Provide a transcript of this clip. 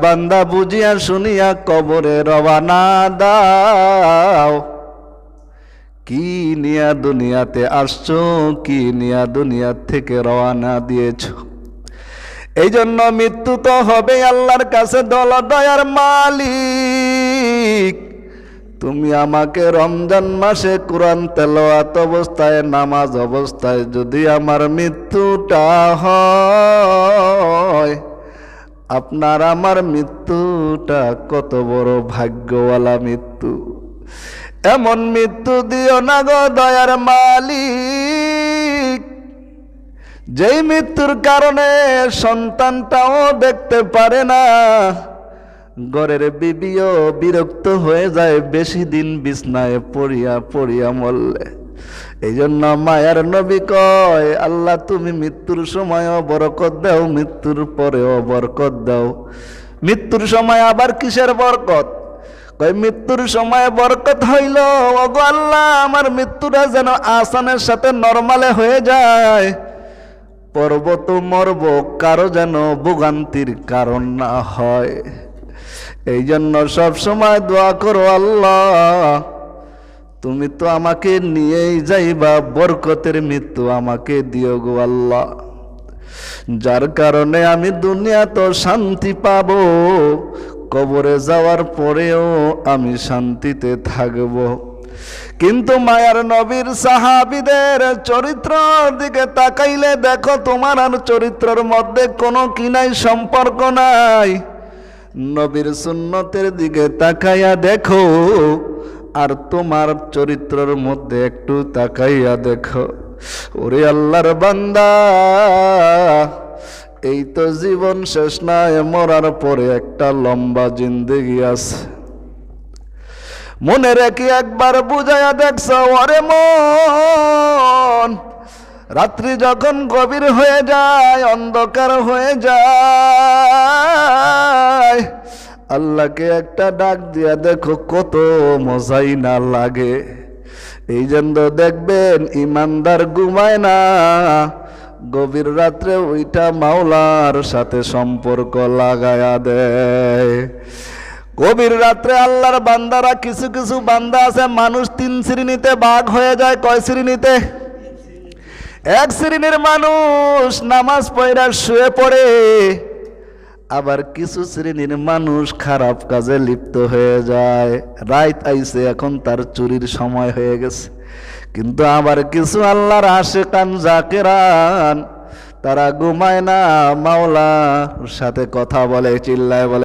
বান্দা বুঝিয়া শুনিয়া কবরে রওনা দাও। কি নিয়া দুনিয়াতে আসছো, কি নিয়া দুনিয়া থেকে রওনা দিয়েছো। এই জন্য মৃত্যু তো হবে আল্লাহর কাছে দয়ার মালিক। তুমি আমাকে রমজান মাসে কোরআন তেলাওয়াত অবস্থায়, নামাজ অবস্থায় যদি আমার মৃত্যুটা হয়, আপনার আমার মৃত্যুটা কত বড় ভাগ্যওয়ালা মৃত্যু। এমন মৃত্যু দিও না গো দয়ার মালিক, যেই মৃত্যুর কারণে সন্তানটাও দেখতে পারে না, ঘরের বিবিও বিরক্ত হয়ে যায় বেশি দিন বিছনায় পড়িয়া পড়িয়া মরলে। এই জন্য মায়ার নবী কয়, আল্লাহ তুমি মৃত্যুর সময়ও বরকত দাও, মৃত্যুর পরেও বরকত দাও। মৃত্যুর সময় আবার কিসের বরকত? কয় মৃত্যুর সময় বরকত হইল, ওগো আল্লাহ আমার মৃত্যুটা যেন আসানের সাথে নরমালে হয়ে যায়, পর্বত মরব, কারো যেন ভোগান্তির কারণ না হয়। এই জন্য সব সময় দোয়া করো, আল্লাহ তুমি তো আমাকে নিয়েই যাইবা, বরকতের মৃত্যু আমাকে দিও গো আল্লাহ, যার কারণে আমি দুনিয়া তো শান্তি পাবো, কবরে যাওয়ার পরেও আমি শান্তিতে থাকব। কিন্তু মায়ার নবীর সাহাবীদের চরিত্রের দিকে তাকাইলে দেখো তোমার আর চরিত্রের মধ্যে কোনো কি নাই, সম্পর্ক নাই। নবীর সুন্নতের দিকে তাকাইয়া দেখো, আর তোমার চরিত্রের মধ্যে একটু তাকাইয়া দেখো। ওরে আল্লাহর বান্দা, এই তো জীবন শেষ নয়, মরার পরে একটা লম্বা জিন্দেগি আছে। মনে রেখে একবার বুঝাইয়া দেখছো ওরে মন, রাত্রি যখন গভীর হয়ে যায়, অন্ধকার হয়ে যায়, আল্লাহকে একটা ডাক দিয়া দেখো কত মজাই না লাগে। এই জন্য দেখবেন ইমানদার ঘুমায় না, গভীর রাত্রে ওইটা মাওলার সাথে সম্পর্ক লাগায়া দেয়। গভীর রাত্রে আল্লাহর বান্দারা, কিছু কিছু বান্দা আছে মানুষ তিন শ্রেণীতে ভাগ হয়ে যায়। কয় শ্রেণীতে? এক শ্রেণীর মানুষ নামাজ পড়া শুয়ে পড়ে, আবার কিছু শ্রেণীর মানুষ খারাপ কাজে লিপ্ত হয়ে যায়। রাত আইছে, এখন তার চুরির সময় হয়ে গেছে। কিন্তু আবার কিছু আল্লাহর আশিকান জাকেরান, তারা ঘুমায় না, মাওলার সাথে কথা বলে, চিল্লায় বলে।